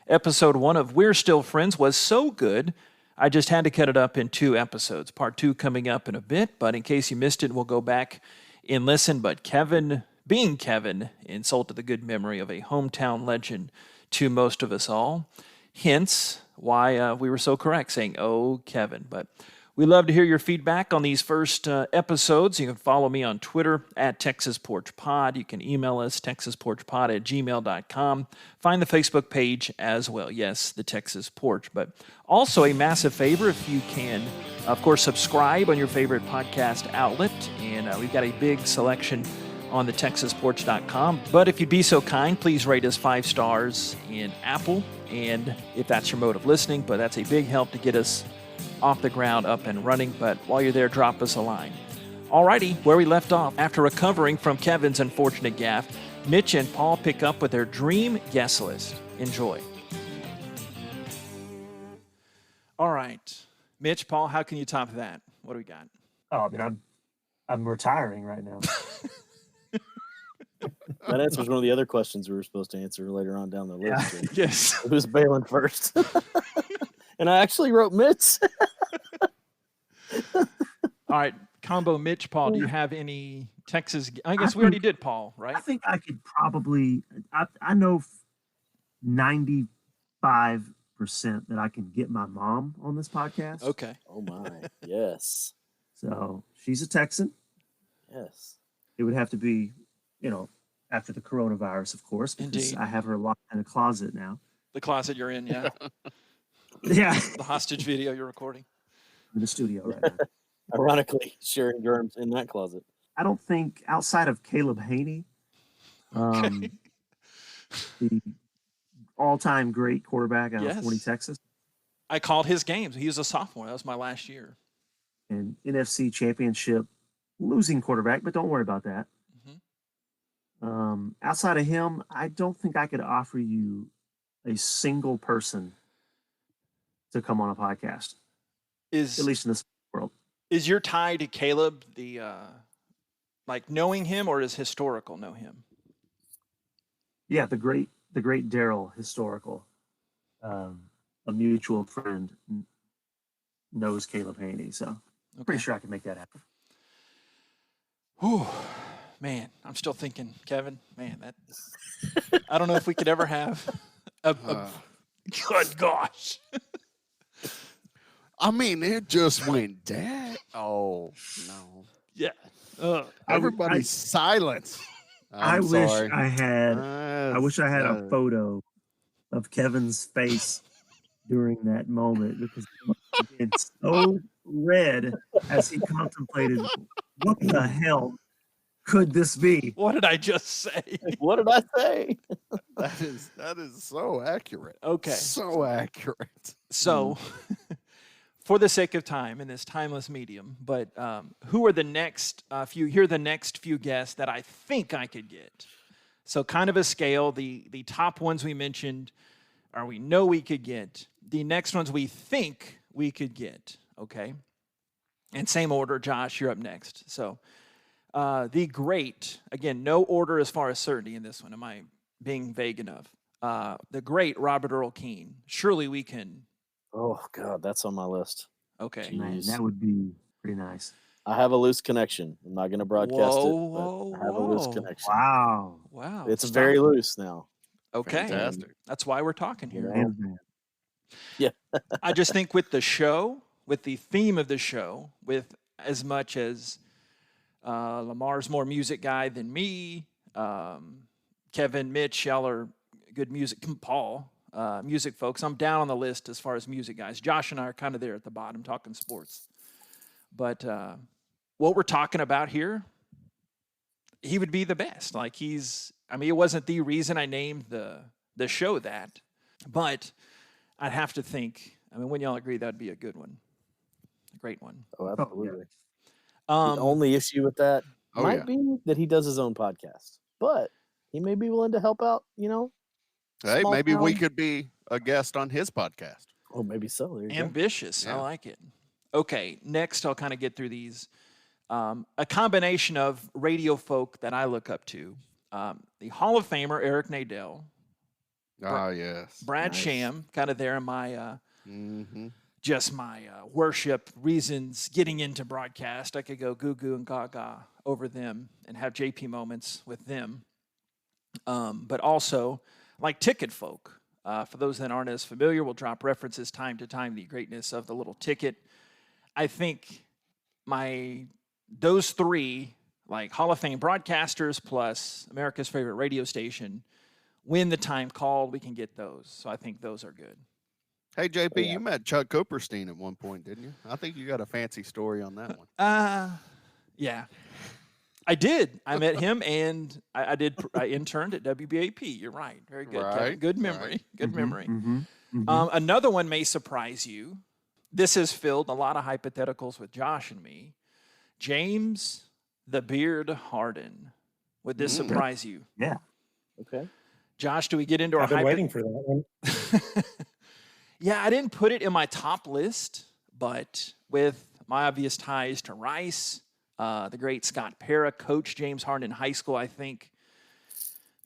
Episode 1 of We're Still Friends was so good, I just had to cut it up in 2 episodes. Part 2 coming up in a bit, but in case you missed it, we'll go back and listen. But Kevin, being Kevin, insulted the good memory of a hometown legend to most of us all. Hence why we were so correct saying, oh, Kevin. But we love to hear your feedback on these first episodes. You can follow me on Twitter at Texas Porch Pod. You can email us, texasporchpod@gmail.com. Find the Facebook page as well. Yes, the Texas Porch. But also a massive favor, if you can, of course, subscribe on your favorite podcast outlet. And we've got a big selection on the texasporch.com. But if you'd be so kind, please rate us 5 stars in Apple. And if that's your mode of listening, but that's a big help to get us off the ground, up and running. But while you're there, drop us a line. Alrighty, where we left off. After recovering from Kevin's unfortunate gaffe, Mitch and Paul pick up with their dream guest list. Enjoy. All right. Mitch, Paul, how can you top that? What do we got? Oh, I mean, I'm retiring right now. That answers one of the other questions we were supposed to answer later on down the list. Yeah. Yes. Who's bailing first? And I actually wrote Mitch. All right. Combo Mitch, Paul, do you have any Texas? I guess we already did Paul, right? I think I could probably, I know 95% that I can get my mom on this podcast. Okay. Oh, my. Yes. So she's a Texan. Yes. It would have to be, after the coronavirus, of course, because Indeed. I have her locked in a closet now. The closet you're in, yeah. Yeah. The hostage video you're recording. In the studio right now. Ironically, sharing germs in that closet. I don't think outside of Caleb Haney, the all-time great quarterback out of Forney, Texas. I called his games. He was a sophomore. That was my last year. And NFC championship losing quarterback, but don't worry about that. Mm-hmm. Outside of him, I don't think I could offer you a single person to come on a podcast, at least in this world. Is your tie to Caleb the like knowing him, or is historical know him? Yeah, the great Daryl, historical, a mutual friend, knows Caleb Haney, so I'm pretty sure I can make that happen. Whew, man, I'm still thinking, Kevin. Man, that I don't know if we could ever have a good gosh. I mean, it just went dead. Oh no! Yeah. Everybody's silent. I wish I had a photo of Kevin's face during that moment, because it's so red as he contemplated, what the hell could this be? What did I just say? What did I say? That is so accurate. Okay. So accurate. So, for the sake of time in this timeless medium, but who are the next few? Here are the next few guests that I think I could get. So, kind of a scale. The top ones we mentioned, or we know we could get. The next ones we think we could get. Okay. And same order, Josh, you're up next. So, the great, again, no order as far as certainty in this one. Am I being vague enough? The great Robert Earl Keen. Surely we can. Oh, God, that's on my list. Okay. Man, that would be pretty nice. I have a loose connection. I'm not going to broadcast Whoa, it, but I have a loose connection. Wow. It's very loose now. Okay. Fantastic. That's why we're talking here. Man. Yeah. I just think with the show, with the theme of the show, with as much as Lamar's more music guy than me, Kevin, Mitch, y'all are good music, Paul, music folks. I'm down on the list as far as music guys. Josh and I are kind of there at the bottom talking sports. But what we're talking about here, he would be the best. Like it wasn't the reason I named the show that, but I'd have to think, when y'all agree, that'd be a good one. A great one. Oh, absolutely. The only issue with that might be that he does his own podcast, but he may be willing to help out, Hey, maybe we could be a guest on his podcast. Oh, maybe so. There you ambitious. Yeah. I like it. Okay, next I'll kind of get through these. A combination of radio folk that I look up to. The Hall of Famer, Eric Nadel. Yes. Brad Sham, kind of there in my just my worship reasons getting into broadcast. I could go goo goo and gaga over them and have JP moments with them. But also, like Ticket Folk, for those that aren't as familiar, we'll drop references time to time, the greatness of the little ticket. I think those three, like Hall of Fame broadcasters plus America's favorite radio station, when the time called, we can get those. So I think those are good. Hey, JP, you met Chuck Cooperstein at one point, didn't you? I think you got a fancy story on that one. Yeah. I did. I met him, and I interned at WBAP. You're right. Very good. Right. Good memory. Right. Good memory. Another one may surprise you. This has filled a lot of hypotheticals with Josh and me. James the Beard Harden. Would this surprise you? Yeah. Okay. Josh, do we get into our I've been waiting for that one. Yeah, I didn't put it in my top list, but with my obvious ties to Rice, the great Scott Parra, Coach James Harden in high school, I think,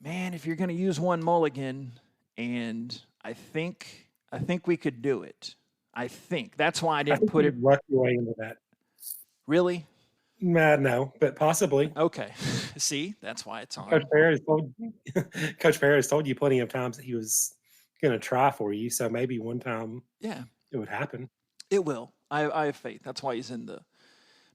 man, if you're going to use one mulligan, and I think we could do it. I think. That's why I didn't put it. Luck your way into that. Really? No, but possibly. Okay. See, that's why it's on. Coach Parra has told you plenty of times that he was going to try for you, so maybe one time it would happen. It will. I have faith. That's why he's in the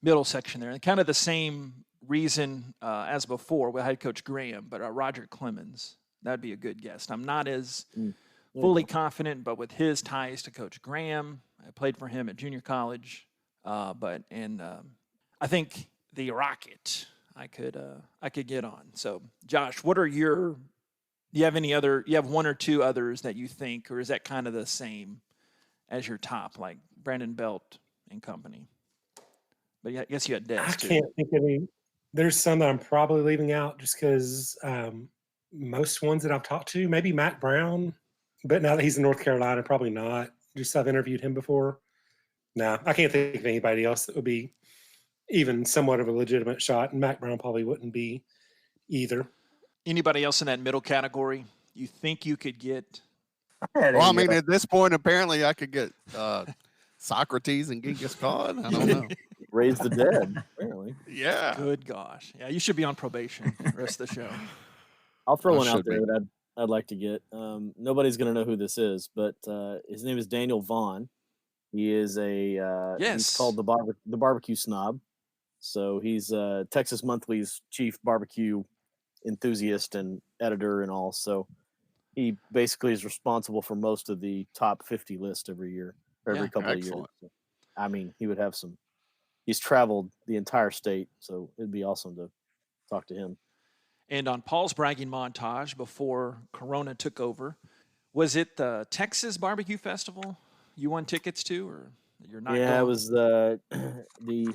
middle section there. And kind of the same reason as before. We had Coach Graham, but Roger Clemens, that'd be a good guest. I'm not as fully confident, but with his ties to Coach Graham, I played for him at junior college. I think the Rocket I could get on. So, Josh, what are do you have any other? You have one or two others that you think, or is that kind of the same as your top, like Brandon Belt and company? But yeah, I guess you had Des too. I can't think of any. There's some that I'm probably leaving out just because most ones that I've talked to, maybe Matt Brown, but now that he's in North Carolina, probably not. Just I've interviewed him before. No, I can't think of anybody else that would be even somewhat of a legitimate shot, and Matt Brown probably wouldn't be either. Anybody else in that middle category you think you could get? Well, I mean, at this point, apparently I could get Socrates and Genghis Khan. I don't know. Raise the dead, apparently. Yeah. Good gosh. Yeah, you should be on probation the rest of the show. I'll throw one out there that I'd like to get. Nobody's going to know who this is, but his name is Daniel Vaughn. He is he's called the barbecue snob. So he's Texas Monthly's chief barbecue enthusiast and editor and all. So he basically is responsible for most of the top 50 list every year, every couple of years. So, I mean, he would have some. He's traveled the entire state, so it'd be awesome to talk to him. And on Paul's bragging montage before Corona took over, was it the Texas Barbecue Festival you won tickets to, or you're not? Yeah, it was the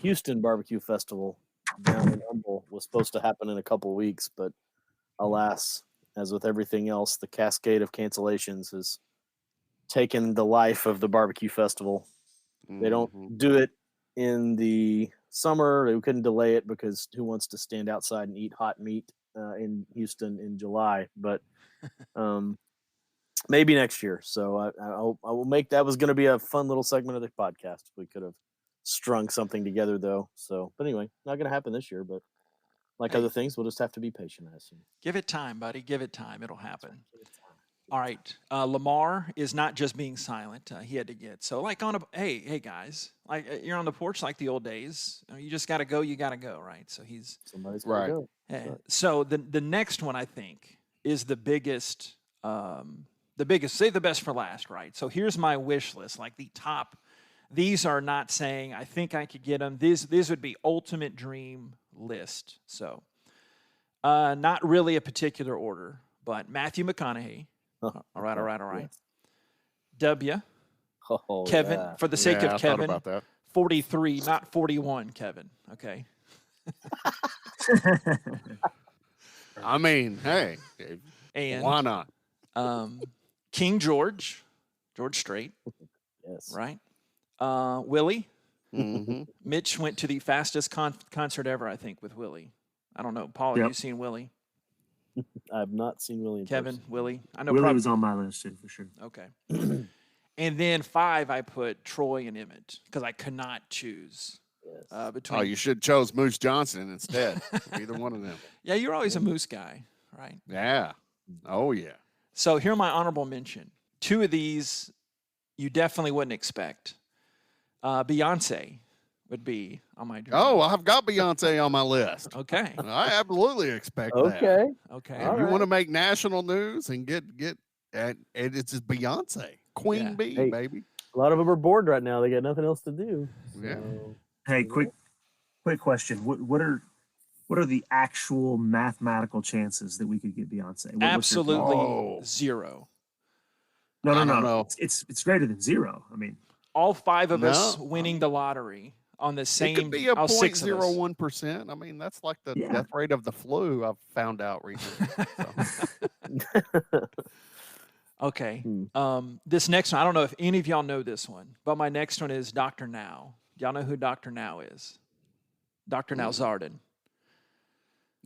Houston Barbecue Festival down in Humble. Was supposed to happen in a couple of weeks, but alas, as with everything else, the cascade of cancellations has taken the life of the barbecue festival. They don't do it in the summer. They couldn't delay it because who wants to stand outside and eat hot meat in Houston in July? But maybe next year. So I will make that. Was going to be a fun little segment of the podcast. We could have strung something together though. So, but anyway, not going to happen this year. But like other things, we'll just have to be patient, I assume. Give it time, buddy. Give it time. It'll happen. All right. Lamar is not just being silent. He had to get so like on a hey guys, like you're on the porch like the old days. You just got to go. You got to go, right? So he's somebody's got to go. Hey, so the next one I think is the biggest. Save the best for last, right? So here's my wish list, like the top. These are not saying I think I could get them. These would be ultimate dream list. So not really a particular order, but Matthew McConaughey. All right. Yes. W. Kevin, for the sake of Kevin, 43, not 41, Kevin. Okay. I mean, hey, and why not? King George Strait. Yes. Right. Willie. Mm-hmm. Mitch went to the fastest concert ever, I think, with Willie. I don't know. Paul, have you seen Willie? I've not seen Willie. Kevin, Willie. I know Willie was on my list too, for sure. Okay. And then 5, I put Troy and Emmett because I could not choose between. Oh, you should have chose Moose Johnson instead. Either one of them. Yeah, you're always a Moose guy, right? Yeah. Oh, yeah. So here are my honorable mention. 2 of these you definitely wouldn't expect. Beyonce would be on my dream. Oh, I've got Beyonce on my list. Okay. I absolutely expect that. Okay. If you want to make national news and get and it's just Beyonce, Queen Bee, baby. A lot of them are bored right now. They got nothing else to do. So, yeah. Hey, quick question. What are the actual mathematical chances that we could get Beyonce? Absolutely 0. No. It's greater than 0. I mean, all 5 of us winning the lottery on the same. It could be a 0.01%. I mean, that's like the death rate of the flu. I've found out recently. Okay. This next one, I don't know if any of y'all know this one, but my next one is Dr. Now. Y'all know who Dr. Now is? Dr. Now Zardin.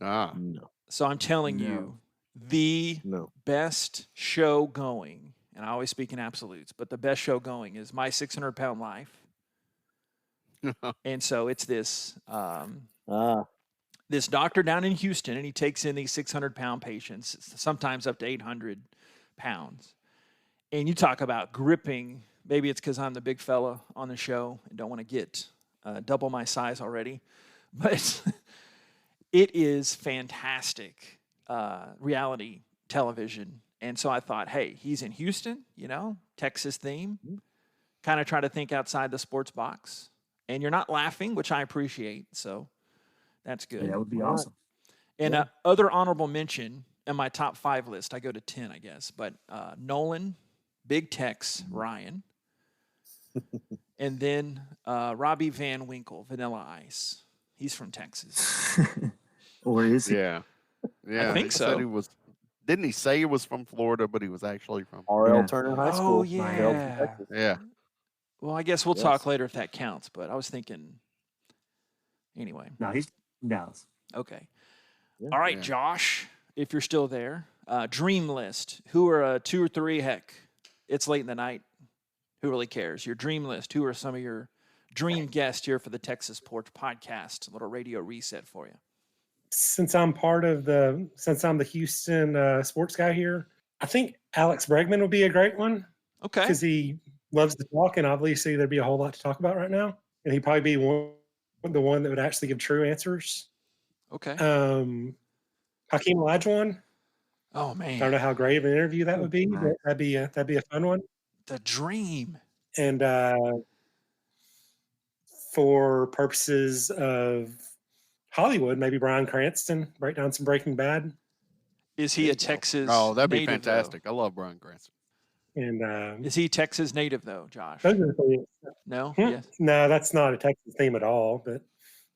No. So I'm telling you, the best show going, and I always speak in absolutes, but the best show going is My 600-Pound Life. And so it's this this doctor down in Houston, and he takes in these 600-pound patients, sometimes up to 800 pounds. And you talk about gripping. Maybe it's because I'm the big fella on the show and don't want to get double my size already. But it is fantastic reality television. And so I thought, hey, he's in Houston, Texas theme. Kind of try to think outside the sports box. And you're not laughing, which I appreciate. So that's good. Yeah, that would be awesome. And other honorable mention in my top 5 list, I go to 10, I guess. But Nolan, Big Tex, Ryan. And then Robbie Van Winkle, Vanilla Ice. He's from Texas. Or is he? Yeah. I think so. Didn't he say he was from Florida, but he was actually from R.L. Turner High School. Oh, yeah. Yeah. Well, I guess we'll talk later if that counts, but I was thinking anyway. No, he's from Dallas. Okay. All right, Josh, if you're still there. Dream list. Who are 2 or 3? Heck, it's late in the night. Who really cares? Your dream list. Who are some of your dream guests here for the Texas Porch podcast? A little radio reset for you. Since I'm the Houston sports guy here, I think Alex Bregman would be a great one. Okay. Because he loves to talk, and obviously there'd be a whole lot to talk about right now. And he'd probably be the one that would actually give true answers. Okay. Hakeem Olajuwon. Oh man. I don't know how great of an interview that would be, but that'd be a fun one. The dream. And for purposes of Hollywood, maybe Bryan Cranston, break down some Breaking Bad. Is he a Texas? Oh, that'd be native, fantastic. though? I love Bryan Cranston. And is he Texas native though, Josh? No. Yes. No, that's not a Texas theme at all. But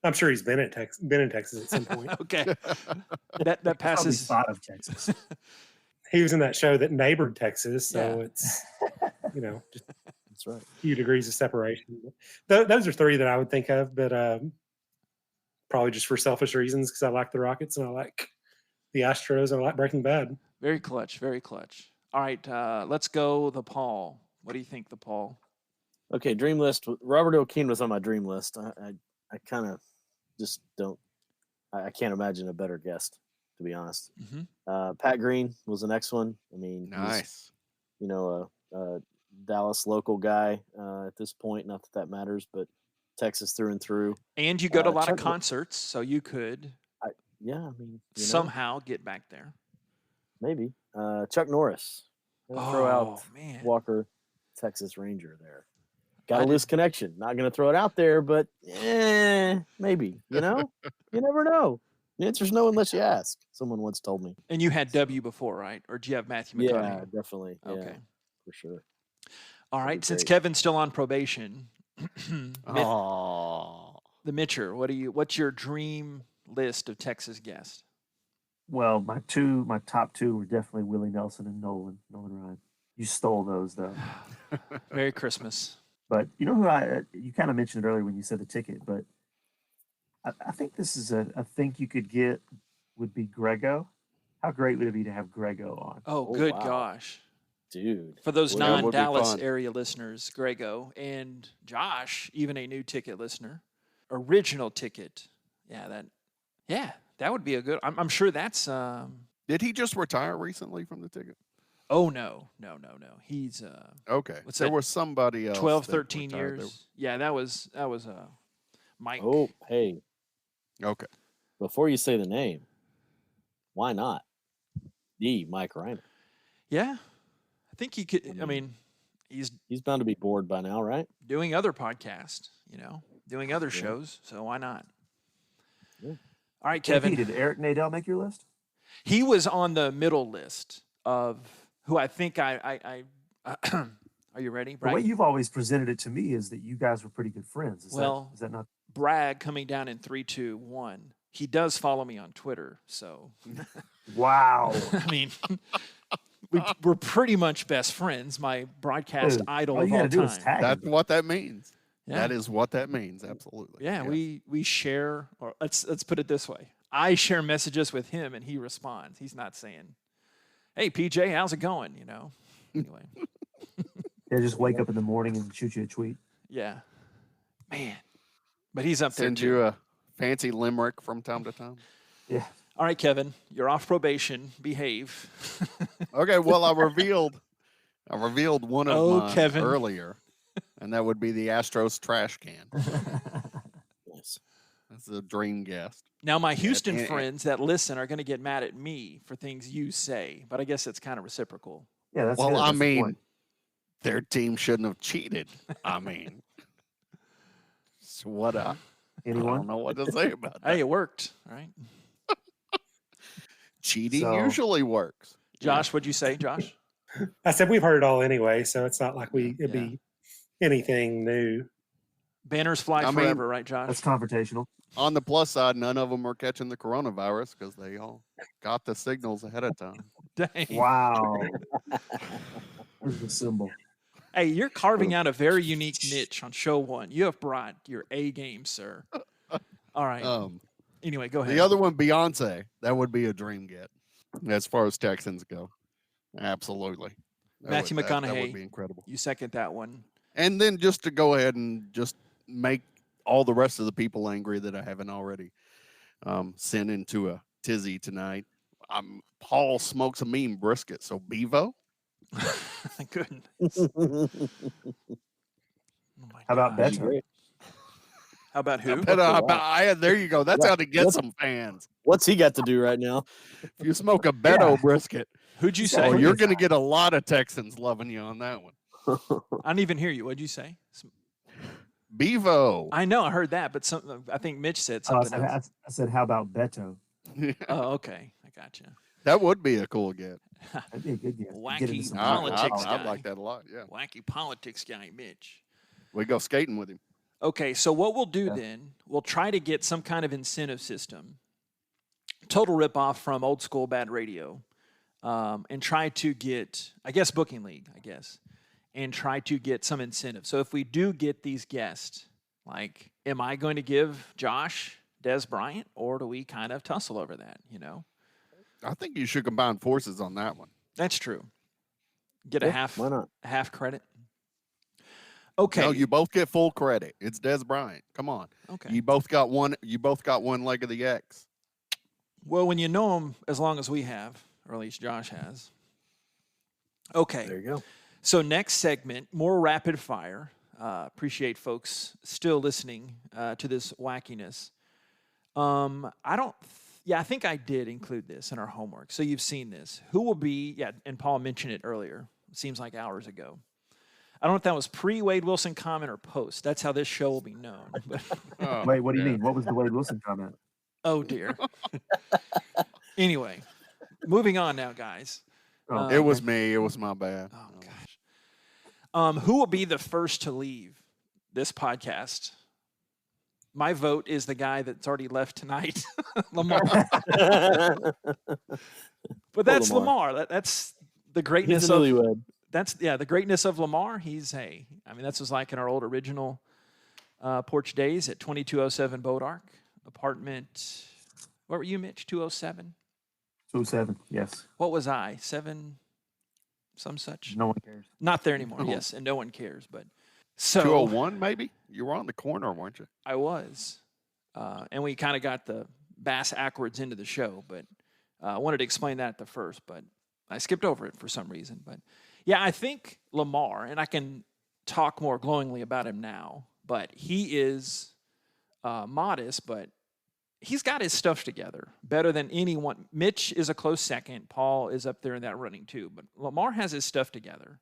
I'm sure he's been in Texas at some point. Okay. That passes. Spot of Texas. He was in that show that neighbored Texas, so it's just that's right. A few degrees of separation. Those are 3 that I would think of, but probably just for selfish reasons because I like the Rockets and I like the Astros and I like Breaking Bad. Very clutch. Very clutch. All right, let's go the Paul. What do you think, the Paul? Okay, dream list. Robert O'Keen was on my dream list. I kind of just don't. I can't imagine a better guest, to be honest. Mm-hmm. Pat Green was the next one. I mean, nice. He's, a Dallas local guy at this point. Not that matters, but Texas through and through. And you go to a lot of concerts, so you could. Somehow get back there. Maybe. Chuck Norris. Throw out Walker, Texas Ranger there. Got a loose connection. Not going to throw it out there, but maybe. You never know. The answer's no unless you ask. Someone once told me. And you had W before, right? Or do you have Matthew McConaughey? Yeah, definitely. Okay. Yeah, for sure. All right. Since Kevin's still on probation, Oh, the Mitcher, what's your dream list of Texas guests? Well, my top 2 were definitely Willie Nelson and Nolan Ryan. You stole those though. Merry Christmas. But you know who you kind of mentioned it earlier when you said the ticket, but I think this is a think you could get would be Grego. How great would it be to have Grego on? Oh, good gosh. Dude. For those non-Dallas area listeners, Grego and Josh, even a new ticket listener, original ticket. That would be a good. I'm sure that's. Did he just retire recently from the ticket? Oh no. He's okay. There was somebody else. 12, 13 years. Yeah, that was Mike. Oh, hey. Okay. Before you say the name, why not? The Mike Reiner. Yeah. I think he could. I mean, he's bound to be bored by now, right? Doing other podcasts, doing other shows. So why not? Yeah. All right, Kevin. Did Eric Nadel make your list? He was on the middle list of who I think I are you ready, Bragg? The way you've always presented it to me is that you guys were pretty good friends. Is that not? Bragg coming down in 3, 2, 1. He does follow me on Twitter, so. Wow. I mean, we're pretty much best friends. My broadcast idol of all time. That's what that means. Yeah. That is what that means. Absolutely. Yeah, yes. we share, or let's put it this way. I share messages with him, and he responds. He's not saying, "Hey, PJ, how's it going?" Anyway. Yeah, just wake up in the morning and shoot you a tweet. Yeah, man. But he's up there. Send you a fancy limerick from time to time. Yeah. All right, Kevin, you're off probation. Behave. Okay. Well, I revealed one of mine Kevin. earlier, and that would be the Astros trash can. Nice. That's a dream guest. Now, my Houston friends that listen are going to get mad at me for things you say, but I guess it's kind of reciprocal. Yeah, that's well. Good. I That's mean, their team shouldn't have cheated. I mean, so what? Anyone? I don't know what to say about that. Hey, it worked, right? Cheating usually works. Josh, what'd you say, Josh? I said we've heard it all anyway, so it's not like it'd be anything new. Banners fly forever, right, Josh? That's confrontational. On the plus side, none of them are catching the coronavirus because they all got the signals ahead of time. Dang. Wow. Where's the symbol? Hey, you're carving out a very unique niche on show 1. You have brought your A game, sir. All right. Anyway, go ahead. The other one, Beyonce, that would be a dream get as far as Texans go. Absolutely. Matthew McConaughey. That would be incredible. You second that one. And then just to go ahead and just make all the rest of the people angry that I haven't already sent into a tizzy tonight. Paul smokes a mean brisket, so Bevo. Thank goodness. How about Beto? How about who? There you go. That's how to get some fans. What's he got to do right now? If you smoke a Beto brisket, who'd you say? Oh, you're going to get a lot of Texans loving you on that one. I didn't even hear you. What'd you say? Bevo. I know, I heard that, but I think Mitch said something else. I said, how about Beto? Oh, okay. I got you. That would be a cool get. That'd be a good guess. Wacky politics guy. I'd like that a lot, yeah. Wacky politics guy, Mitch. We go skating with him. Okay, so what we'll do then, we'll try to get some kind of incentive system, total ripoff from old school bad radio, and try to get, Booking League, and try to get some incentive. So if we do get these guests, am I going to give Josh Des Bryant, or do we kind of tussle over that, I think you should combine forces on that one. That's true. Get a half credit. Okay. No, you both get full credit. It's Des Bryant. Come on. Okay. You both got one leg of the X. Well, when you know him as long as we have, or at least Josh has. Okay. There you go. So next segment, more rapid fire. Appreciate folks still listening to this wackiness. I think I did include this in our homework. So you've seen this. Who will be, and Paul mentioned it earlier. It seems like hours ago. I don't know if that was pre-Wade Wilson comment or post. That's how this show will be known. Wait, what do you mean? What was the Wade Wilson comment? Oh, dear. Anyway, moving on now, guys. It was me. It was my bad. Oh, gosh. Who will be the first to leave this podcast? My vote is the guy that's already left tonight, Lamar. But that's Lamar. That's the greatness of the greatness of Lamar. That's was like in our old original Porch days at 2207 Bodark apartment. What were you, Mitch? 207. 07, yes. What was I? 7, some such? No one cares. Not there anymore, yes, and no one cares. But so 201, maybe? You were on the corner, weren't you? I was. And we kind of got the bass backwards into the show, but I wanted to explain that at the first, but I skipped over it for some reason. But yeah, I think Lamar, and I can talk more glowingly about him now, but he is modest, but he's got his stuff together better than anyone. Mitch is a close second. Paul is up there in that running too, but Lamar has his stuff together.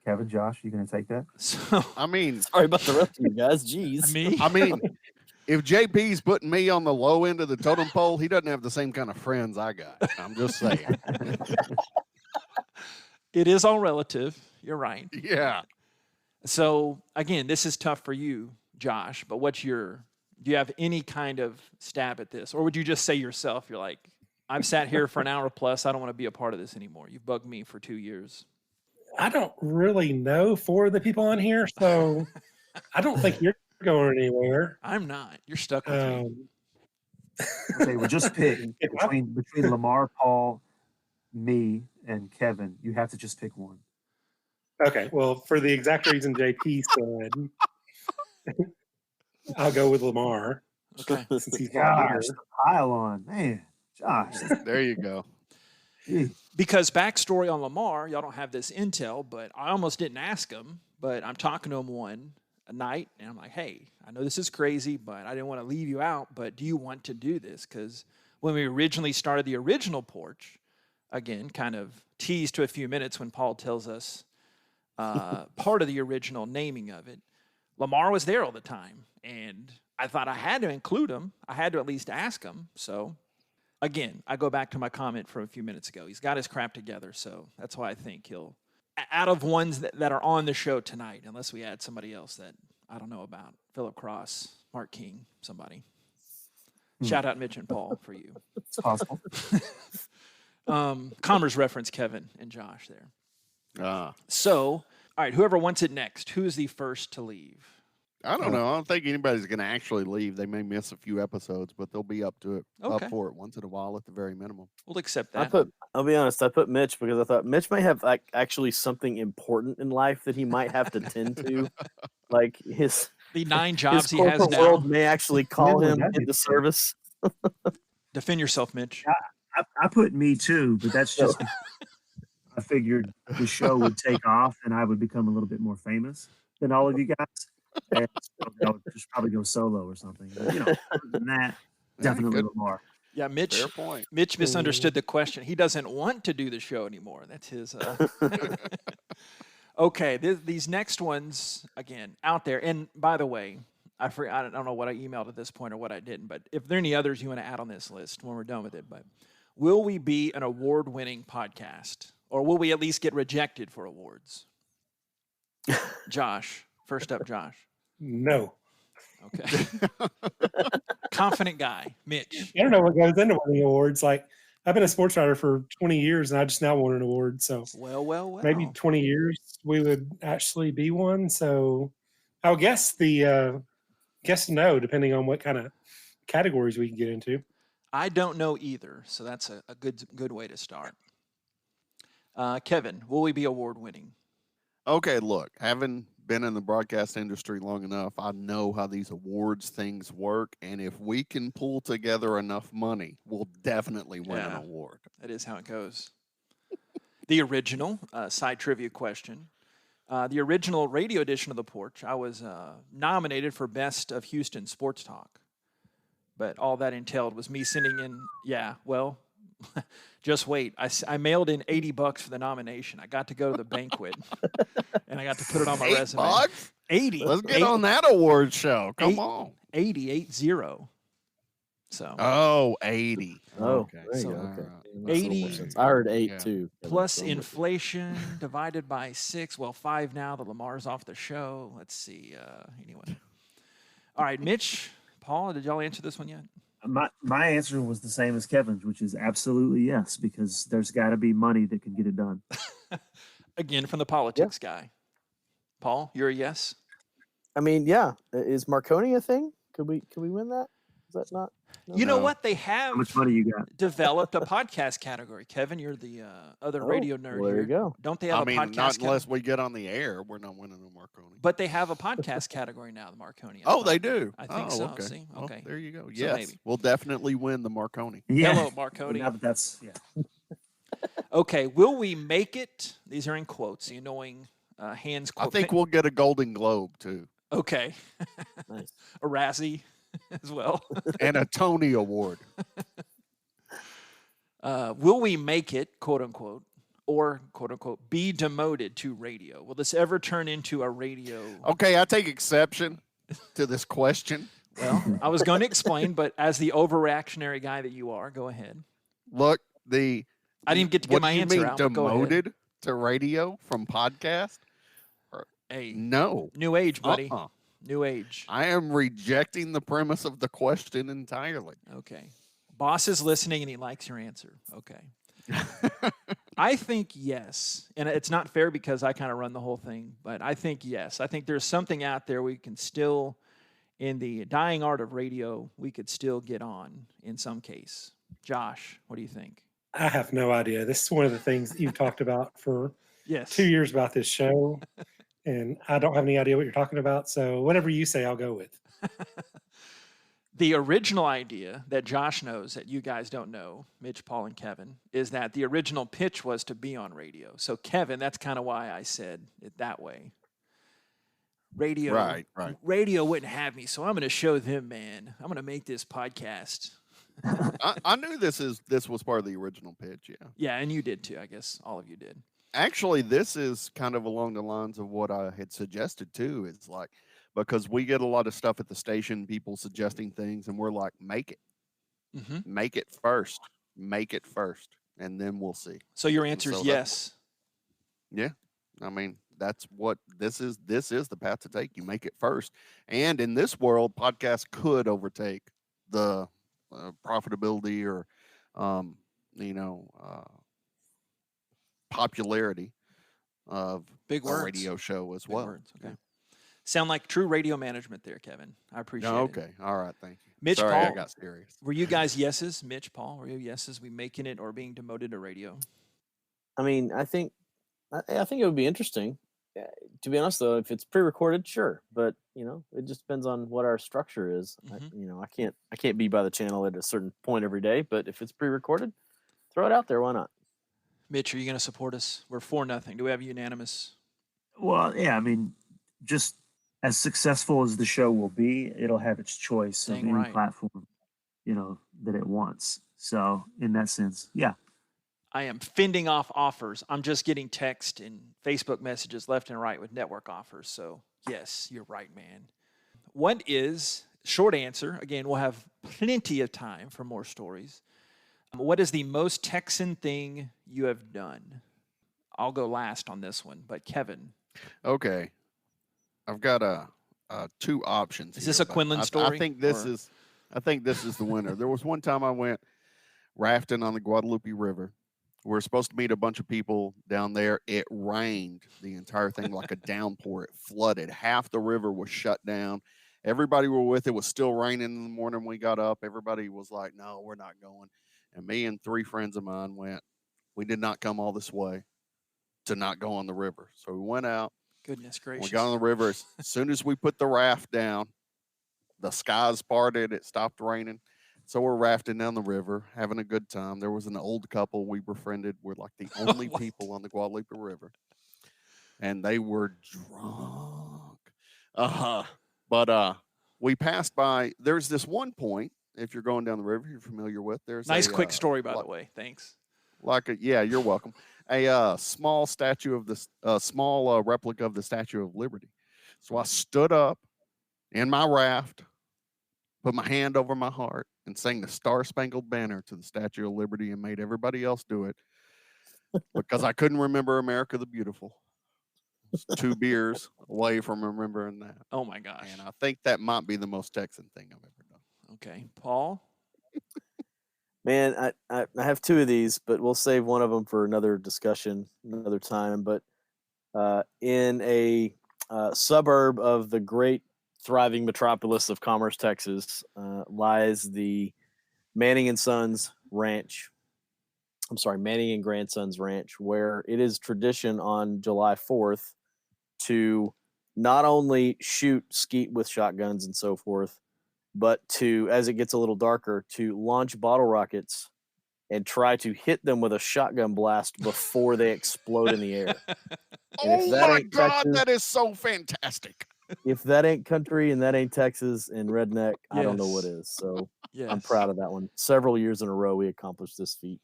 Kevin, Josh, you going to take that? So I mean, sorry about the rest of you guys. Jeez. I mean, if JP's putting me on the low end of the totem pole, he doesn't have the same kind of friends I got. I'm just saying. It is all relative. You're right. Yeah. So again, this is tough for you, Josh, but do you have any kind of stab at this? Or would you just say yourself, you're like, I've sat here for an hour plus. I don't want to be a part of this anymore. You've bugged me for 2 years. I don't really know for the people on here, so I don't think you're going anywhere. I'm not. You're stuck with me. Okay, well, just pick between Lamar, Paul, me, and Kevin. You have to just pick one. Okay, well, for the exact reason JP said, I'll go with Lamar. Okay. Since he's not here. Pile on, man, Josh. There you go. Because backstory on Lamar, y'all don't have this intel, but I almost didn't ask him, but I'm talking to him one night, and I'm like, hey, I know this is crazy, but I didn't want to leave you out, but do you want to do this? Because when we originally started the original Porch, again, kind of teased to a few minutes when Paul tells us part of the original naming of it, Lamar was there all the time, and I thought I had to include him. I had to at least ask him, so... Again, I go back to my comment from a few minutes ago. He's got his crap together, so that's why I think he'll, out of ones that are on the show tonight, unless we add somebody else that I don't know about, Philip Cross, Mark King, somebody. Shout out Mitch and Paul for you. It's possible. Commerce reference Kevin and Josh there. So, all right, whoever wants it next, who is the first to leave? I don't know. I don't think anybody's going to actually leave. They may miss a few episodes, but they'll be up to it, up for it once in a while at the very minimum. We'll accept that. I'll be honest. I put Mitch because I thought Mitch may have actually something important in life that he might have to tend to, like the 9 jobs he has now. World may actually call him into service. Defend yourself, Mitch. I put me too, but that's just I figured the show would take off and I would become a little bit more famous than all of you guys. And so they'll just probably go solo or something. But, other than that, definitely Lamar. Yeah, Mitch. Fair point. Mitch misunderstood the question. He doesn't want to do the show anymore. That's his. Okay, these next ones again out there. And by the way, I don't know what I emailed at this point or what I didn't. But if there are any others you want to add on this list when we're done with it, but will we be an award-winning podcast, or will we at least get rejected for awards? Josh. First up, Josh. No. Okay. Confident guy, Mitch. I don't know what goes into winning awards. Like, I've been a sports writer for 20 years, and I just now won an award. So, well. Maybe 20 years we would actually be one. So, I would guess no, depending on what kind of categories we can get into. I don't know either, so that's a good way to start. Kevin, will we be award winning? Okay, look, having been in the broadcast industry long enough, I know how these awards things work, and if we can pull together enough money, we'll definitely win an award. That is how it goes. The original side trivia question. The original radio edition of The Porch, I was nominated for Best of Houston Sports Talk. But all that entailed was me sending in, just wait. I mailed in $80 for the nomination. I got to go to the banquet, and I got to put it on my resume. $8? 80. Let's get on that award show. Come on. 80. So. Oh, 80. Oh, okay. There you So, go. Okay. 80. I heard 8 too. Plus inflation divided by 6. Well, 5 now that Lamar's off the show. Let's see. Anyway. All right, Mitch, Paul, did y'all answer this one yet? My answer was the same as Kevin's, which is absolutely yes, because there's got to be money that can get it done. Again, from the politics guy. Paul, you're a yes? I mean, yeah. Is Marconi a thing? Could we win that? Is that not? No. You know what? They have. How much money you got? Developed a podcast category. Kevin, you're the other radio nerd well, there here. you go. Don't they have a podcast? Not unless we get on the air, we're not winning the Marconi. But they have a podcast category now, the Marconi. They do. I think so. Okay. See? Well, Okay. there you go. So yes, maybe. We'll definitely win the Marconi. Yeah. Hello, Marconi. Now that's Okay. Will we make it? These are in quotes. The annoying hands. Quote. I think we'll get a Golden Globe too. Okay. Nice. A Razzie as well. And a Tony Award. Will we make it, quote unquote, or quote unquote, be demoted to radio? Will this ever turn into a radio? Okay, I take exception to this question. Well, I was going to explain, but as the overreactionary guy that you are, go ahead. Look, I didn't get to get my answer out. Demoted to radio from podcast? Hey, no. New age, buddy. New age. I am rejecting the premise of the question entirely. Okay. Boss is listening and he likes your answer. Okay. I think yes. And it's not fair because I kind of run the whole thing, but I think yes. I think there's something out there we can still, in the dying art of radio, we could still get on in some case. Josh, what do you think? I have no idea. This is one of the things that you've talked about for 2 years about this show. And I don't have any idea what you're talking about. So whatever you say, I'll go with. The original idea that Josh knows that you guys don't know, Mitch, Paul, and Kevin, is that the original pitch was to be on radio. So Kevin, that's kind of why I said it that way. Radio, right. Radio wouldn't have me, so I'm going to show them, man. I'm going to make this podcast. I knew this was part of the original pitch, yeah. Yeah, and you did too. I guess all of you did. Actually, this is kind of along the lines of what I had suggested too. It's like, because we get a lot of stuff at the station, people suggesting things, and we're like, make it. Mm-hmm. Make it first. Make it first, and then we'll see. So your answer is yes. Yeah. I mean, that's what this is. This is the path to take. You make it first. And in this world, podcasts could overtake the profitability or, popularity of big words. A radio show as big well. Words. Okay. Sound like true radio management there, Kevin. I appreciate it. Okay. All right. Thank you. Mitch, Sorry, Paul, I got serious. Were you guys yeses? Mitch, Paul, were you yeses? We making it or being demoted to radio? I mean, I think it would be interesting. To be honest, though, if it's pre-recorded, sure, but it just depends on what our structure is. Mm-hmm. I can't be by the channel at a certain point every day, but if it's pre-recorded, throw it out there. Why not? Mitch, are you going to support us? We're 4-0. Do we have unanimous? Well, yeah. I mean, just as successful as the show will be, it'll have its choice of any platform, that it wants. So, in that sense, yeah. I am fending off offers. I'm just getting text and Facebook messages left and right with network offers. So, yes, you're right, man. What is, short answer, again, we'll have plenty of time for more stories. What is the most Texan thing you have done? I'll go last on this one, but Kevin. Okay. I've got two options. Is this a Quinlan story? I think this is the winner. There was one time I went rafting on the Guadalupe River. We're supposed to meet a bunch of people down there. It rained the entire thing like a downpour. It flooded. Half the river was shut down. Everybody we were with, it was still raining in the morning when we got up. Everybody was like, no, we're not going. And me and 3 friends of mine went. We did not come all this way to not go on the river. So we went out. Goodness gracious. We got on the river. As soon as we put the raft down, the skies parted. It stopped raining. So we're rafting down the river, having a good time. There was an old couple we befriended. We're like the only people on the Guadalupe River. And they were drunk. But we passed by. There's this one point, if you're going down the river, you're familiar with. There's nice quick story, by the way. Thanks. You're welcome. A small statue of the small replica of the Statue of Liberty. So I stood up in my raft, put my hand over my heart, and sang the Star Spangled Banner to the Statue of Liberty and made everybody else do it because I couldn't remember America the Beautiful. 2 beers away from remembering that. Oh, my gosh. And I think that might be the most Texan thing I've ever done. Okay. Paul? Man, I have 2 of these, but we'll save one of them for another discussion, another time. But in a suburb of the great thriving metropolis of Commerce, Texas, lies the Manning and Sons Ranch. I'm sorry, Manning and Grandsons Ranch, where it is tradition on July 4th to not only shoot skeet with shotguns and so forth, but to, as it gets a little darker, to launch bottle rockets and try to hit them with a shotgun blast before they explode in the air. Oh my God, Texas, that is so fantastic. If that ain't country and that ain't Texas and redneck, I don't know what is. So I'm proud of that one. Several years in a row, we accomplished this feat.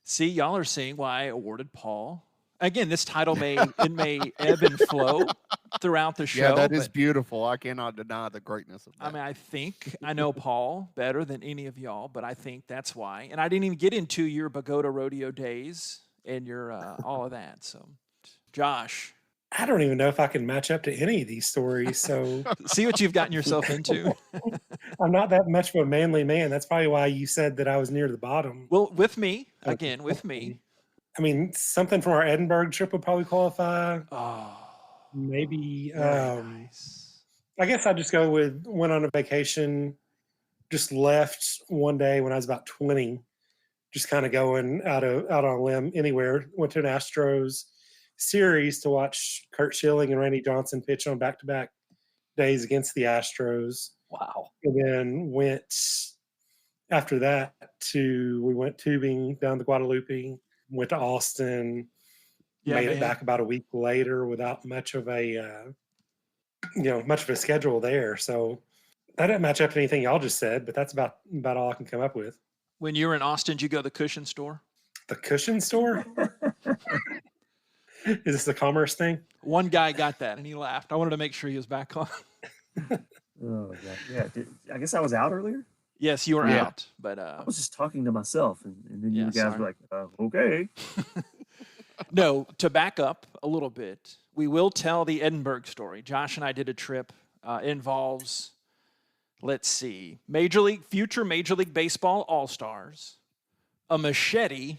See, y'all are seeing why I awarded Paul. Again, this title may ebb and flow throughout the show. Yeah, that is beautiful. I cannot deny the greatness of that. I mean, I think I know Paul better than any of y'all, but I think that's why. And I didn't even get into your Bogota rodeo days and your all of that. So, Josh. I don't even know if I can match up to any of these stories. So see what you've gotten yourself into. I'm not that much of a manly man. That's probably why you said that I was near the bottom. Well, with me. I mean, something from our Edinburgh trip would probably qualify. Oh, maybe. Nice. I guess I'd just go with went on a vacation, just left one day when I was about 20, just kind of going out on a limb anywhere. Went to an Astros series to watch Kurt Schilling and Randy Johnson pitch on back-to-back days against the Astros. Wow. And then went after that we went tubing down to Guadalupe, went to Austin, made it back about a week later without much of a schedule there. So that didn't match up to anything y'all just said, but that's about all I can come up with. When you were in Austin, did you go to the cushion store? The cushion store? Is this the Commerce thing? One guy got that and he laughed. I wanted to make sure he was back on. Oh, God. Yeah. I guess I was out earlier. Yes, you were out, but I was just talking to myself, and then you guys were like, "Okay." No, to back up a little bit, we will tell the Edinburgh story. Josh and I did a trip. Involves, let's see, future Major League Baseball All-Stars, a machete,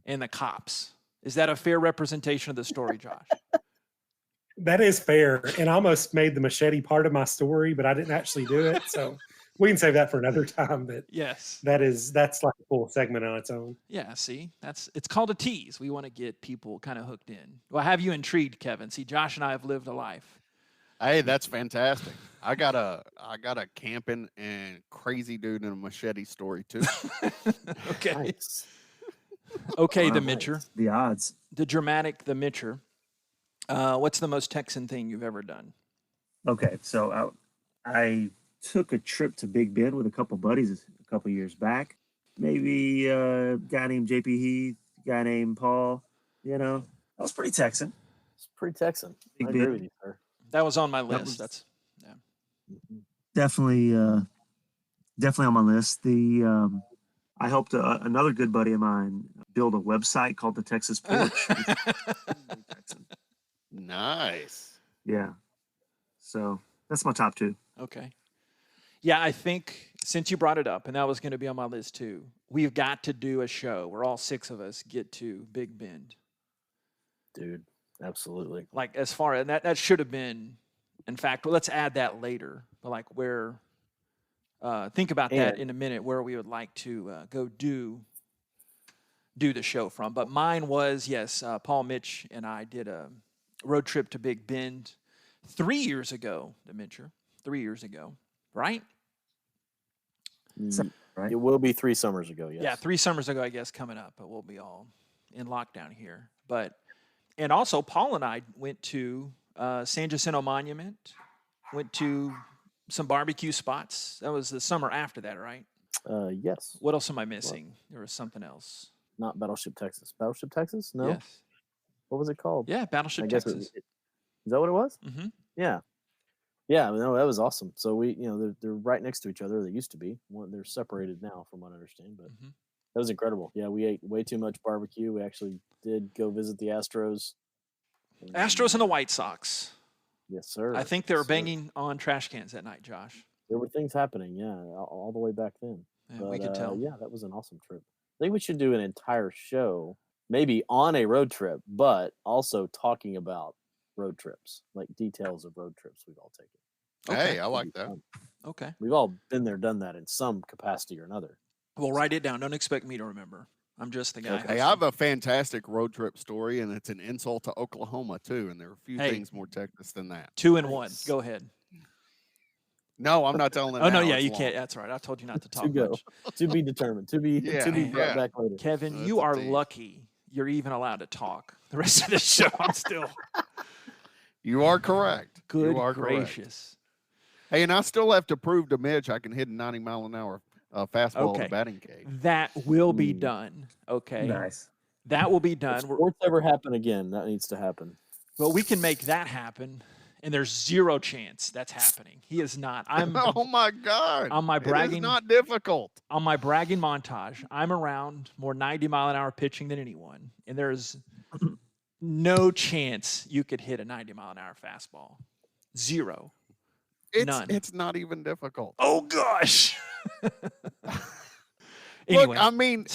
and the cops. Is that a fair representation of the story, Josh? That is fair, and I almost made the machete part of my story, but I didn't actually do it. So we can save that for another time. But yes, that's like a full segment on its own. Yeah, see, it's called a tease. We want to get people kind of hooked in. Well, have you intrigued, Kevin? See, Josh and I have lived a life. Hey, that's fantastic. I got a camping and crazy dude in a machete story too. Okay. Nice. Okay, the Mitcher. The odds. The dramatic, the Mitcher. What's the most Texan thing you've ever done? Okay, so I took a trip to Big Bend with a couple buddies a couple years back. Maybe a guy named JP Heath, a guy named Paul. That was pretty Texan. It's pretty Texan. Big I Bend. agree with you, sir. That was on my list. Definitely on my list. I helped another good buddy of mine build a website called the Texas Porch. Nice. Yeah. So that's my top two. Okay. Yeah, I think since you brought it up, and that was going to be on my list too, we've got to do a show where all six of us get to Big Bend. Dude, absolutely. Like as far as that should have been, in fact, well, let's add that later. But like where, think about that in a minute, where we would like to go do the show from. But mine was, yes, Paul, Mitch, and I did a road trip to Big Bend 3 years ago, Demetri. 3 years ago, right? Right. It will be 3 summers ago, yes. Yeah, 3 summers ago, I guess, coming up, but we'll be all in lockdown here. And also, Paul and I went to San Jacinto Monument, went to some barbecue spots. That was the summer after that, right? Yes. What else am I missing? There was something else. Not Battleship Texas. Battleship Texas? No. Yes. What was it called? Yeah, Battleship Texas. Is that what it was? Mm-hmm. Yeah. Yeah, no, that was awesome. So we, they're right next to each other. They used to be. They're separated now, from what I understand. But that was incredible. Yeah, we ate way too much barbecue. We actually did go visit the Astros. Astros and the White Sox. Yes, sir. I think they were banging on trash cans that night, Josh. There were things happening, yeah, all the way back then. Yeah, but, we could tell. Yeah, that was an awesome trip. I think we should do an entire show, maybe on a road trip, but also talking about road trips, like details of road trips we've all taken. Okay. Hey, I like that. Okay. We've all been there, done that in some capacity or another. Well, write it down. Don't expect me to remember. I'm just the guy. Okay. Hey, I have a fantastic road trip story, and it's an insult to Oklahoma, too. And there are a few things more Texas than that. 2 and 1. Go ahead. No, I'm not telling it. Oh, no, now. yeah, It's you long. can't. That's right. I told you not to talk To go. much. To be determined. To be brought back later. Kevin, That's you a are tease. lucky you're even allowed to talk. The rest of the show, I'm still. You are correct. Good you are gracious. Correct. Hey, and I still have to prove to Mitch I can hit a 90-mile-an-hour fastball in the batting cage. That will be done. Okay. Nice. That will be done. If sports ever happen again, that needs to happen. Well, we can make that happen, and there's zero chance that's happening. He is not. Oh my God! On my bragging, it is not difficult. On my bragging montage, I'm around more 90-mile-an-hour pitching than anyone, and there's no chance you could hit a 90-mile-an-hour fastball. Zero. None. It's not even difficult. Oh gosh. Anyway, Look, I mean,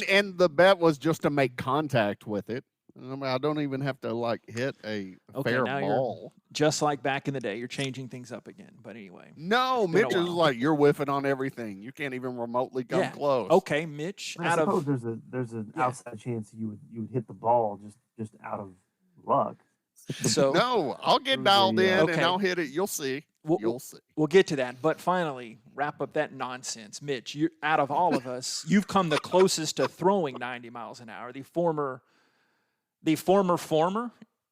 and the bet was just to make contact with it. I mean, I don't even have to hit a fair ball. Just like back in the day, you're changing things up again. But anyway. No, Mitch is like, you're whiffing on everything. You can't even remotely come close. Okay, Mitch. I suppose there's an outside chance you would hit the ball just out of luck. So no, I'll get dialed in and I'll hit it. You'll see. You'll see. We'll get to that. But finally, wrap up that nonsense. Mitch, you out of all of us, you've come the closest to throwing 90 miles an hour. The former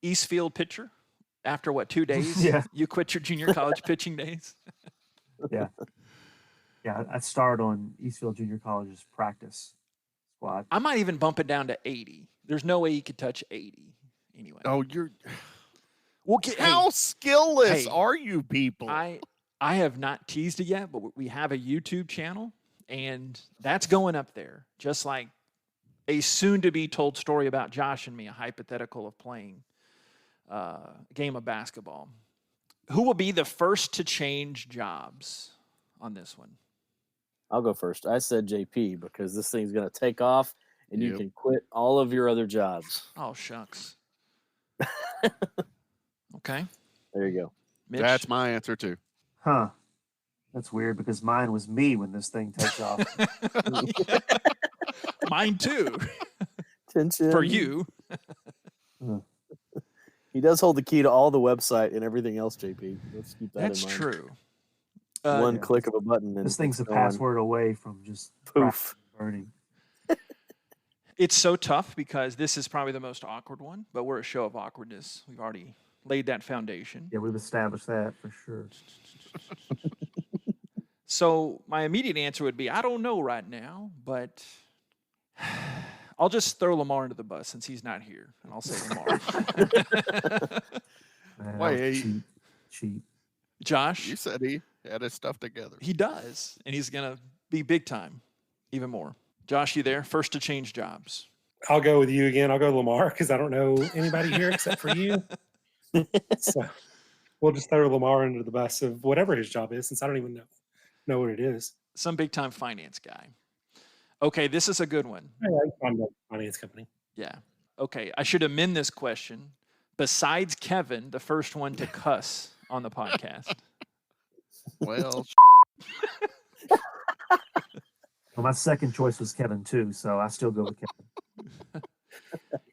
Eastfield pitcher. After 2 days? You quit your junior college pitching days? Yeah, I starred on Eastfield Junior College's practice squad. I might even bump it down to 80. There's no way you could touch 80 anyway. Oh, you're... How skillless are you people? I have not teased it yet, but we have a YouTube channel, and that's going up there. Just like a soon-to-be-told story about Josh and me, a hypothetical of playing a game of basketball. Who will be the first to change jobs on this one? I'll go first. I said JP because this thing's going to take off, and you can quit all of your other jobs. Oh, shucks. Okay. There you go. Mitch? That's my answer, too. Huh. That's weird because mine was me when this thing takes off. Mine, too. Tension. For you. He does hold the key to all the website and everything else, JP. Let's keep that in mind. That's true. One click of a button. And this thing's a password away from just poof burning. It's so tough because this is probably the most awkward one, but we're a show of awkwardness. We've already laid that foundation. Yeah, we've established that for sure. So my immediate answer would be, I don't know right now, but I'll just throw Lamar into the bus since he's not here, and I'll say Lamar. Wait, cheat. Josh? You said he had his stuff together. He does, and he's going to be big time, even more. Josh, you there? First to change jobs. I'll go with you again. I'll go Lamar because I don't know anybody here except for you. So we'll just throw Lamar under the bus of whatever his job is, since I don't even know what it is. Some big time finance guy. Okay, this is a good one. I like finance company. Yeah. Okay, I should amend this question. Besides Kevin, the first one to cuss on the podcast. Well, well, my second choice was Kevin too, so I still go with Kevin.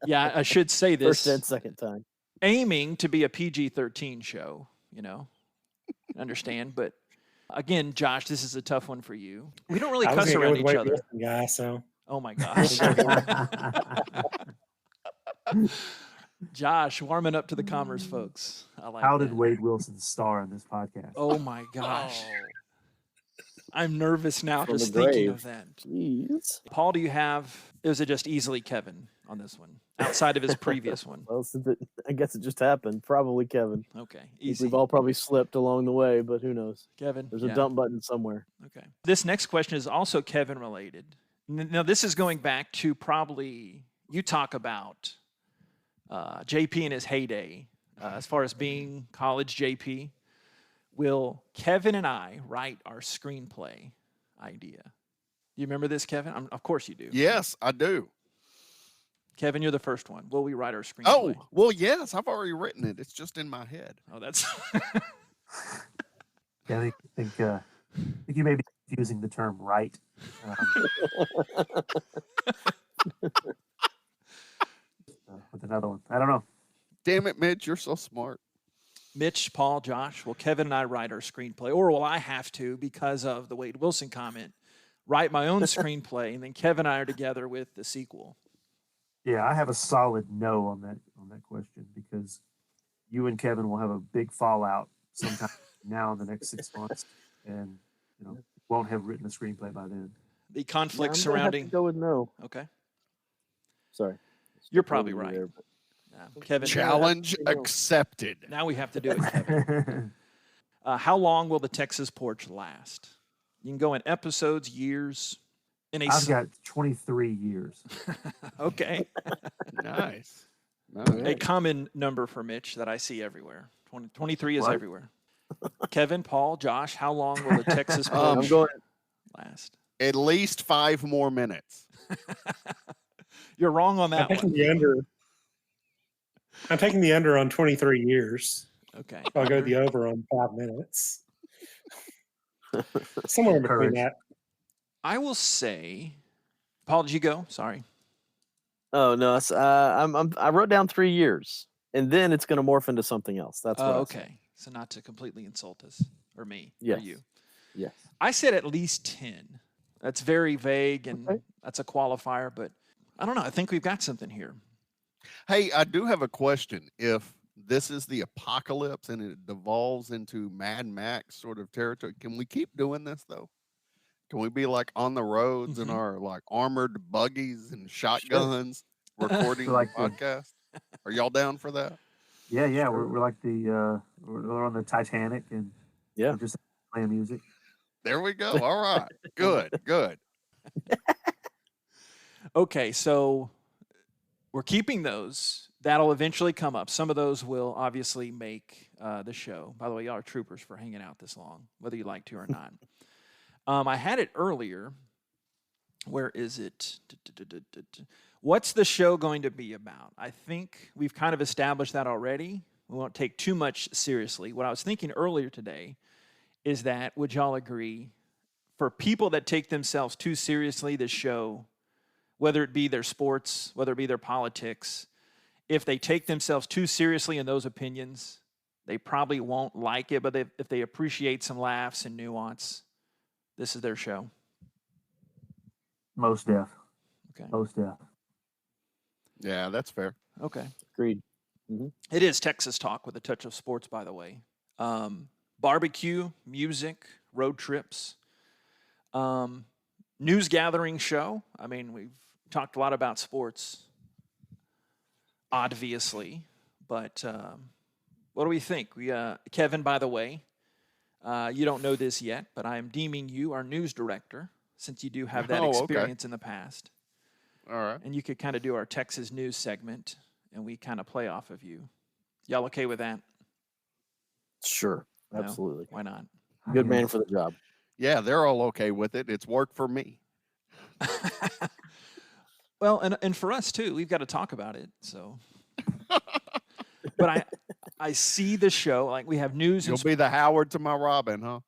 Yeah, I should say this. First and second time. Aiming to be a PG-13 show, understand. But again, Josh, this is a tough one for you. We don't really cuss around each other. Guy, so. Oh my gosh. Josh, warming up to the Commerce folks. I like How that. did Wade Wilson star in this podcast? Oh my gosh. I'm nervous now From just the thinking grave. of that. Jeez. Paul, do you have, is it just easily Kevin on this one, outside of his previous one? Well, I guess it just happened. Probably Kevin. Okay, easy. We've all probably slipped along the way, but who knows? Kevin. There's a dump button somewhere. Okay. This next question is also Kevin related. Now, this is going back to probably, you talk about JP in his heyday, as far as being college JP. Will Kevin and I write our screenplay idea? Do you remember this, Kevin? Of course you do. yes, I do. Kevin, you're the first one. Will we write our screenplay? Oh, well, yes, I've already written it. It's just in my head. Oh, that's Yeah, I think you may be confusing the term right with another one. I don't know. Damn it, Mitch, you're so smart. Mitch, Paul, Josh, will Kevin and I write our screenplay? Or will I have to, because of the Wade Wilson comment, write my own screenplay, and then Kevin and I are together with the sequel? Yeah, I have a solid no on that question, because you and Kevin will have a big fallout sometime now in the next 6 months, and won't have written a screenplay by then. The conflict surrounding. Have to go with no. Okay. Sorry. You're probably right. There, Kevin. Challenge accepted. Now we have to do it, Kevin. How long will the Texas Porch last? You can go in episodes, years. I've got 23 years. Okay. Nice. A common number for Mitch that I see everywhere. 23 is everywhere. Kevin, Paul, Josh, how long will the Texas Porch last? At least 5 more minutes. You're wrong on that one. I'm taking the under on 23 years. Okay. So I'll go the over on 5 minutes. Somewhere in between that. I will say, Paul, did you go? Sorry. Oh no, I wrote down 3 years, and then it's going to morph into something else. That's what. Okay. So not to completely insult us or me or you. Yes. I said at least 10. That's very vague, and that's a qualifier, but I don't know. I think we've got something here. Hey, I do have a question. If this is the apocalypse and it devolves into Mad Max sort of territory, can we keep doing this though? Can we be like on the roads in our like armored buggies and shotguns recording the podcast? Are y'all down for that? Yeah, yeah. We're like we're on the Titanic and we're just playing music. There we go. All right. Good. Okay, so we're keeping those. That'll eventually come up. Some of those will obviously make the show. By the way, y'all are troopers for hanging out this long, whether you like to or not. I had it earlier. Where is it? What's the show going to be about? I think we've kind of established that already. We won't take too much seriously. What I was thinking earlier today is that, would y'all agree, for people that take themselves too seriously, this show, whether it be their sports, whether it be their politics, if they take themselves too seriously in those opinions, they probably won't like it, but if they appreciate some laughs and nuance, this is their show. Most def. Okay. Most def. Yeah, that's fair. Okay. Agreed. Mm-hmm. It is Texas talk with a touch of sports, by the way. Barbecue, music, road trips, news gathering show. I mean, we've talked a lot about sports, obviously, but what do we think? Kevin, by the way, you don't know this yet, but I am deeming you our news director, since you do have that experience in the past. All right. And you could kind of do our Texas news segment, and we kind of play off of you. Y'all okay with that? Sure. Absolutely. No? Why not? Good man for the job. Yeah, they're all okay with it. It's worked for me. Well, and for us too, we've got to talk about it. So, but I see the show, like we have news. You'll be the Howard to my Robin, huh?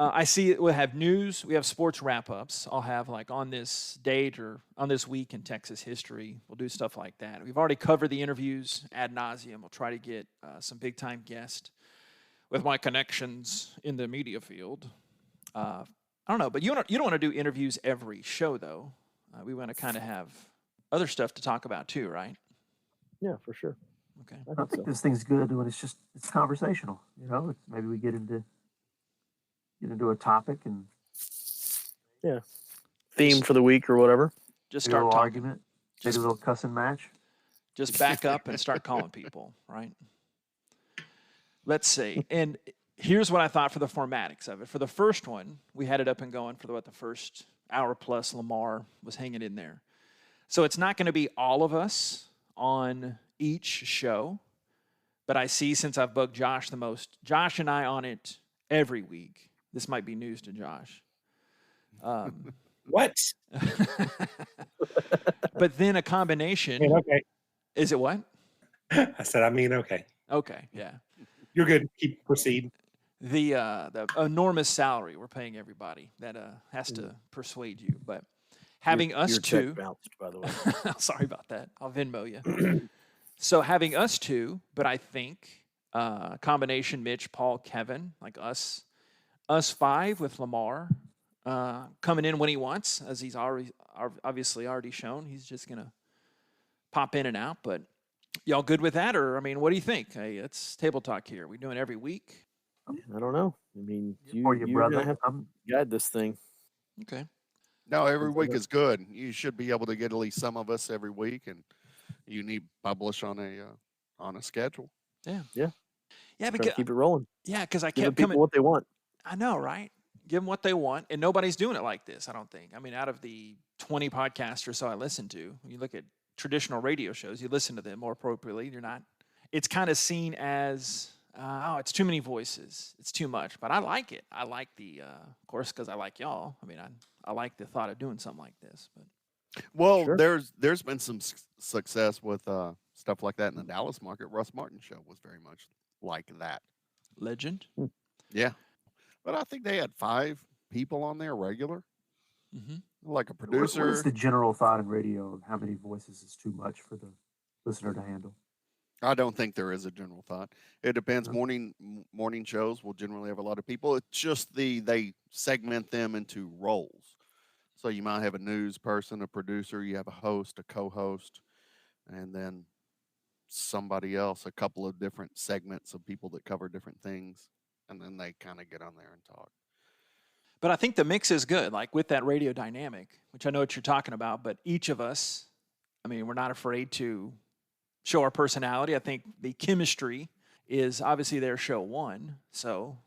I see we'll have news. We have sports wrap-ups. I'll have like on this date or on this week in Texas history. We'll do stuff like that. We've already covered the interviews ad nauseum. We'll try to get some big-time guests with my connections in the media field. I don't know, but you don't want to do interviews every show, though. We want to kind of have other stuff to talk about, too, right? Yeah, for sure. Okay. I think this thing's good when it's conversational. Maybe we get into a topic and theme for the week or whatever. Just start talking. Argument. Maybe a little cussing match. Just back up and start calling people, right? Let's see. And here's what I thought for the formatics of it. For the first one, we had it up and going for the first hour plus. Lamar was hanging in there. So it's not going to be all of us on each show, but I see, since I've bugged Josh the most, Josh and I on it every week. This might be news to Josh. What? But then a combination. Okay. Is it what? I said, okay. Okay, yeah. You're good. Proceed. the enormous salary we're paying everybody that has to persuade you. But having us your two, check bounced, by the way. sorry about that. I'll Venmo you. So having us two, but I think combination Mitch, Paul, Kevin, like us five with Lamar coming in when he wants, as he's obviously already shown. He's just gonna pop in and out. But y'all good with that, or I mean, what do you think? Hey, it's table talk here. We doing every week? I don't know. I mean, Or your you're gonna brother. have to guide this thing. Okay. No, every week is good. You should be able to get at least some of us every week, and you need to publish on a schedule. Yeah. Because keep it rolling. Yeah, because I Give kept the people coming. what they want. I know, right? Give them what they want, and nobody's doing it like this. I don't think. I mean, out of the 20 podcasts or so I listen to, when you look at traditional radio shows, you listen to them more appropriately. You're not. It's kind of seen as it's too many voices. It's too much, but I like it. I like the, of course, because I like y'all. I mean, I like the thought of doing something like this. But Well, Sure. there's been some success with stuff like that in the Dallas market. Russ Martin's show was very much like that. legend. Yeah, but I think they had 5 people on there regular, Mm-hmm. like a What producer. is the general thought in radio of how many voices is too much for the listener to handle? I don't think there is a general thought. It depends. No. Morning shows will generally have a lot of people. It's just they segment them into roles. So you might have a news person, a producer, you have a host, a co-host, and then somebody else, a couple of different segments of people that cover different things, and then they kind of get on there and talk. But I think the mix is good, like with that radio dynamic, which I know what you're talking about. But each of us, I mean, we're not afraid to show our personality. I think the chemistry is obviously their show one. So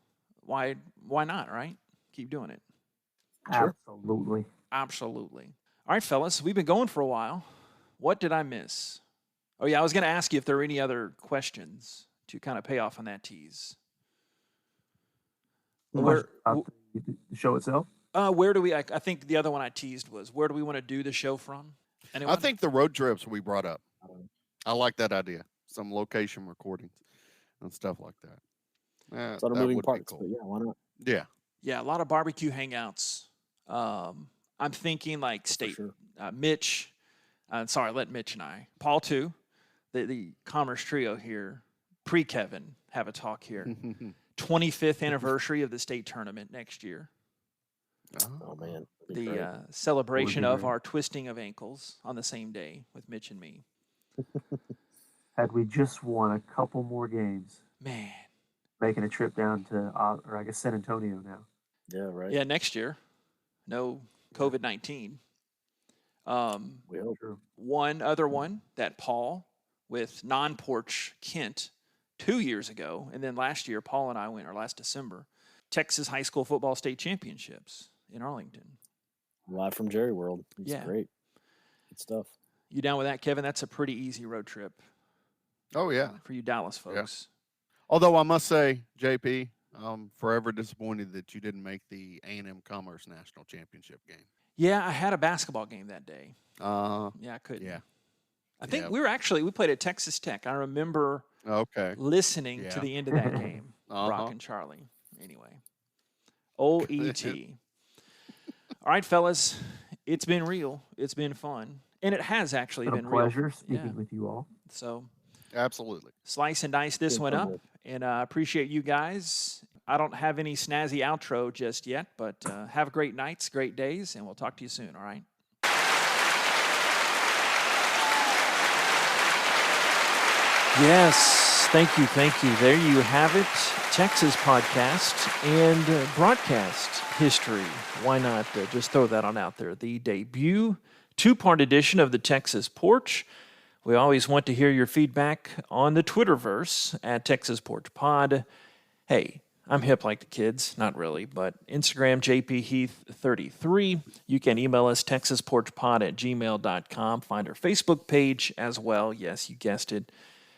why not, right? Keep doing it. Sure. Absolutely. Absolutely. All right, fellas, we've been going for a while. What did I miss? Oh, yeah, I was going to ask you if there were any other questions to kind of pay off on that tease. About the show itself? Where do we, I think the other one I teased was, where do we want to do the show from? Anyone? I think the road trips we brought up. I like that idea. Some location recordings and stuff like that. It's a lot of that moving would be parts, cool. but yeah, why not? Yeah. Yeah, a lot of barbecue hangouts. I'm thinking like state, sure. Mitch, let Mitch and I, Paul too, the Commerce Trio here, pre-Kevin, have a talk here. 25th anniversary of the state tournament next year. Oh man. The celebration of our twisting of ankles on the same day with Mitch and me. Had we just won a couple more games, Man. making a trip down to, or I guess San Antonio now. Yeah, right. Yeah, next year. No COVID-19. We hope. One other one that Paul with non-Porch Kent 2 years ago, and then last year Paul and I went, or last December, Texas High School Football State Championships in Arlington. Live from Jerry World. It's Yeah. great. Good stuff. You down with that, Kevin? That's a pretty easy road trip. Oh yeah. For you Dallas folks. Although I must say, JP, I'm forever disappointed that you didn't make the A&M Commerce National Championship game. Yeah, I had a basketball game that day. Yeah, I couldn't. Yeah. I think we played at Texas Tech. I remember listening to the end of that game, Rock and Charlie. Anyway, old ET. All right, fellas, it's been real. It's been fun. And it has actually been a pleasure real. speaking with you all. So absolutely. Slice and dice this one up, and I appreciate you guys. I don't have any snazzy outro just yet, but have great nights, great days, and we'll talk to you soon, all right? Yes, thank you. There you have it, Texas podcast and broadcast history. Why not just throw that on out there? The debut 2-part edition of the Texas Porch. We always want to hear your feedback on the Twitterverse at Texas Porch Pod. Hey, I'm hip like the kids. Not really, but Instagram, JPHeath33. You can email us, texasporchpod@gmail.com. Find our Facebook page as well. Yes, you guessed it,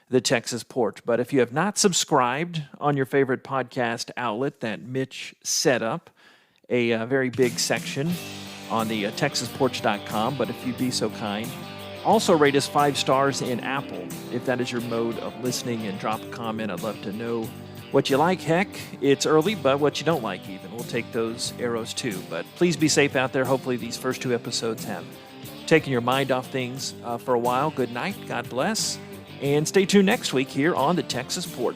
the Texas Porch. But if you have not subscribed on your favorite podcast outlet that Mitch set up, a very big section on the texasporch.com, but if you'd be so kind, also rate us 5 stars in Apple if that is your mode of listening, and drop a comment. I'd love to know what you like. Heck, it's early, but what you don't like even. We'll take those arrows too. But please be safe out there. Hopefully these first 2 episodes have taken your mind off things for a while. Good night. God bless. And stay tuned next week here on the Texas Porch.